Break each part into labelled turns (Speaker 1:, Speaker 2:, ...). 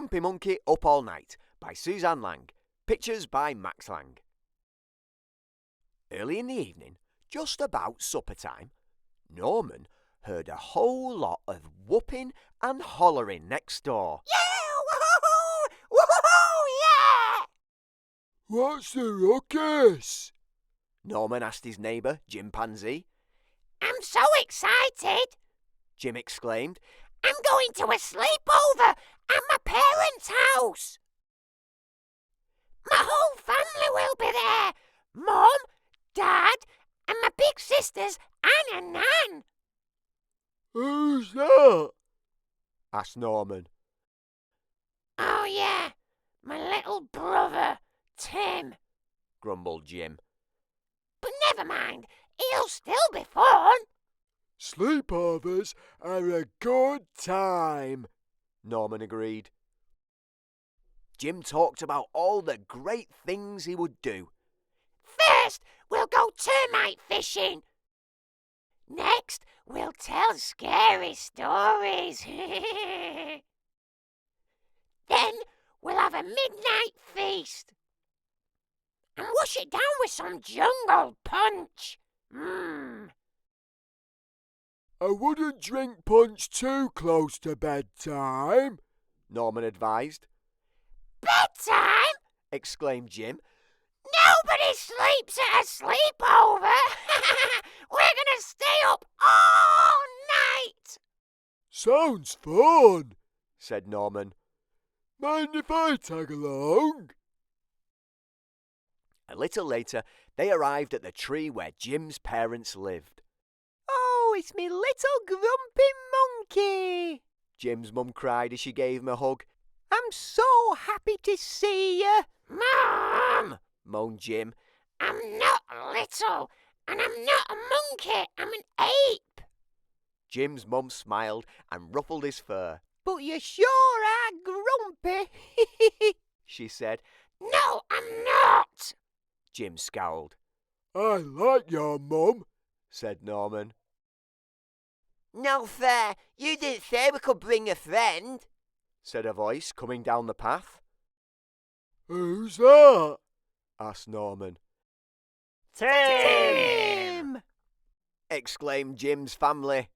Speaker 1: Grumpy Monkey Up All Night by Suzanne Lang. Pictures by Max Lang. Early in the evening, just about supper time, Norman heard a whole lot of whooping and hollering next door.
Speaker 2: Yeah! Woohoo! Woohoo! Yeah!
Speaker 3: What's the ruckus?
Speaker 1: Norman asked his neighbour, Jim Pansy.
Speaker 2: I'm so excited!
Speaker 1: Jim exclaimed.
Speaker 2: I'm going to a sleepover at my parents' house. My whole family will be there. Mum, Dad, and my big sisters and a nan.
Speaker 3: Who's that?
Speaker 1: Asked Norman.
Speaker 2: Oh yeah, my little brother, Tim.
Speaker 1: Grumbled Jim.
Speaker 2: But never mind, it'll still be fun.
Speaker 3: Sleepovers are a good time,
Speaker 1: Norman agreed. Jim talked about all the great things he would do.
Speaker 2: First, we'll go termite fishing. Next, we'll tell scary stories. Then, we'll have a midnight feast. And wash it down with some jungle punch.
Speaker 3: I wouldn't drink punch too close to bedtime,
Speaker 1: Norman advised.
Speaker 2: Bedtime?
Speaker 1: Exclaimed Jim.
Speaker 2: Nobody sleeps at a sleepover. We're going to stay up all night.
Speaker 3: Sounds fun,
Speaker 1: Said Norman.
Speaker 3: Mind if I tag along?
Speaker 1: A little later, they arrived at the tree where Jim's parents lived. Oh, it's me little grumpy monkey, Jim's mum cried as she gave him a hug. I'm so happy to see you.
Speaker 2: Mom,
Speaker 1: Moaned Jim.
Speaker 2: I'm not little, and I'm not a monkey. I'm an ape.
Speaker 1: Jim's mum smiled and ruffled his fur. But you sure are grumpy, she said.
Speaker 2: No, I'm not.
Speaker 1: Jim scowled.
Speaker 3: I like your mum,
Speaker 1: Said Norman.
Speaker 2: No fair. You didn't say we could bring a friend.
Speaker 1: Said a voice coming down the path.
Speaker 3: Who's that?
Speaker 1: Asked Norman.
Speaker 2: Tim!
Speaker 1: Exclaimed Jim's family.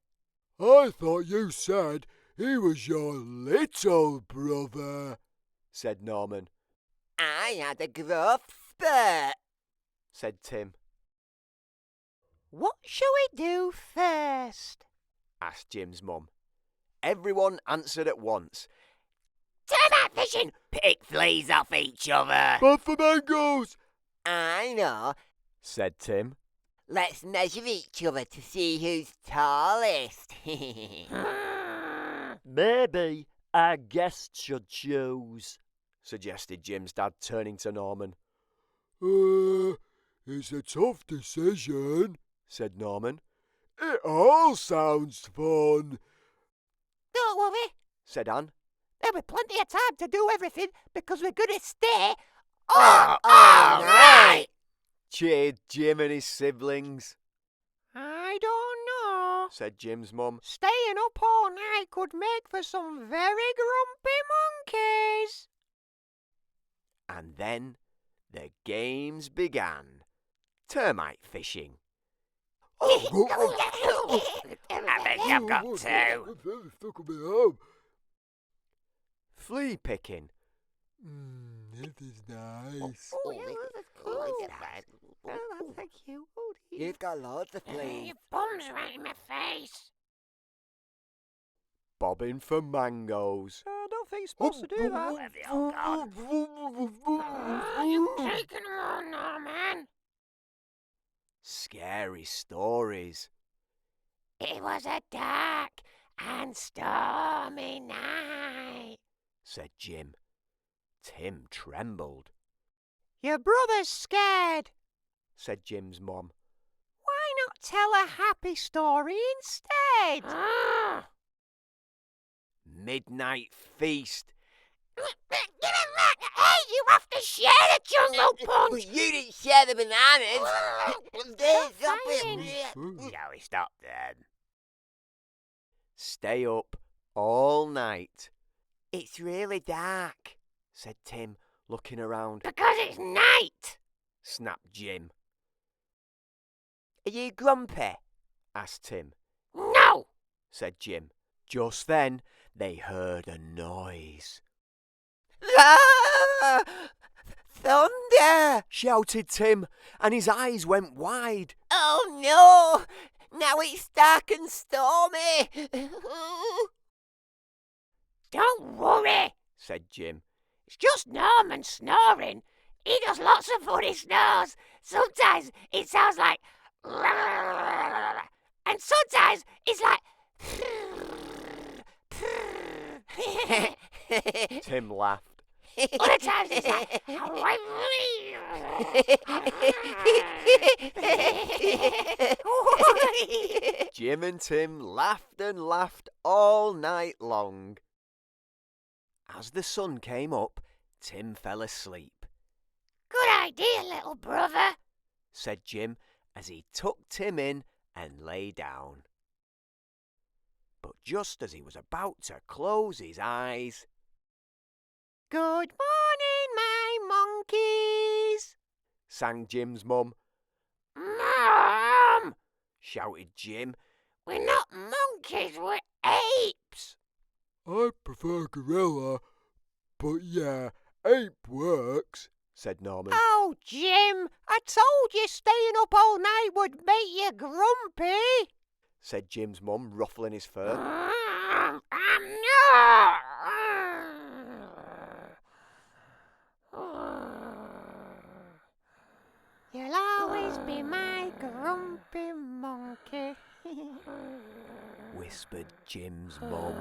Speaker 3: I thought you said he was your little brother,
Speaker 1: Said Norman.
Speaker 2: I had a growth spurt,
Speaker 1: Said Tim.
Speaker 2: What shall we do first?
Speaker 1: Asked Jim's mum. Everyone answered at once.
Speaker 2: Termite fishing! Pick fleas off each other!
Speaker 3: but for mangoes.
Speaker 2: I know.
Speaker 1: Said Tim.
Speaker 2: Let's measure each other to see who's tallest.
Speaker 4: Maybe our guest should choose,
Speaker 1: Suggested Jim's dad, turning to Norman.
Speaker 3: It's a tough decision,
Speaker 1: Said Norman.
Speaker 3: It all sounds fun.
Speaker 2: Don't worry,
Speaker 1: Said Anne.
Speaker 2: there'll be plenty of time to do everything because we're going to stay
Speaker 1: all
Speaker 2: night.
Speaker 1: Cheered Jim and his siblings.
Speaker 2: I don't know.
Speaker 1: Said Jim's mum.
Speaker 2: Staying up all night could make for some very grumpy monkeys.
Speaker 1: And then the games began. Termite fishing.
Speaker 2: I think I've got two.
Speaker 3: Stuck on my arm.
Speaker 1: Flea picking.
Speaker 3: This is nice.
Speaker 2: That's cool. That's cute.
Speaker 1: You've got loads of fleas.
Speaker 2: Your bum's right in my face.
Speaker 1: Bobbing for mangoes.
Speaker 2: I don't think you're supposed to do that. Where have they all gone? You've taken them all, Norman.
Speaker 1: Scary stories.
Speaker 2: It was a dark and stormy night,
Speaker 1: Said Jim. Tim trembled.
Speaker 2: Your brother's scared.
Speaker 1: Said Jim's mum.
Speaker 2: Why not tell a happy story instead?
Speaker 1: Midnight feast.
Speaker 2: Give him that! Hey, you have to share the jungle punch!
Speaker 5: But you didn't share the bananas.
Speaker 2: Stop fighting.
Speaker 1: Shall we stop then? Stay up all night. It's really dark, said Tim, looking around.
Speaker 2: Because it's night.
Speaker 1: Snapped Jim. Are you grumpy? Asked Tim.
Speaker 2: No.
Speaker 1: Said Jim. Just then, they heard a noise.
Speaker 5: Ah! Thunder!
Speaker 1: Shouted Tim, and his eyes went wide.
Speaker 5: Oh no! Now it's dark and stormy.
Speaker 2: Don't worry,
Speaker 1: said Jim.
Speaker 2: it's just Norman snoring. He does lots of funny snores. Sometimes it sounds like and sometimes it's like
Speaker 1: Tim laughed.
Speaker 2: other times it's like
Speaker 1: Jim and Tim laughed and laughed all night long. As the sun came up, Tim fell asleep.
Speaker 2: Good idea, little brother,
Speaker 1: Said Jim as he tucked Tim in and lay down. But just as he was about to close his eyes, "Good morning, my monkeys," sang Jim's mum.
Speaker 2: Mom,
Speaker 1: Shouted Jim.
Speaker 2: we're not monkeys, we're apes.
Speaker 3: I prefer gorilla, but yeah, ape works.
Speaker 1: Said Norman.
Speaker 2: Oh, Jim, I told you staying up all night would make you grumpy.
Speaker 1: Said Jim's mum, ruffling his fur.
Speaker 2: I'm not. You'll always be my grumpy monkey.
Speaker 1: Whispered Jim's mum.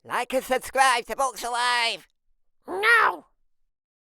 Speaker 5: Like and subscribe to Books Alive.
Speaker 2: No.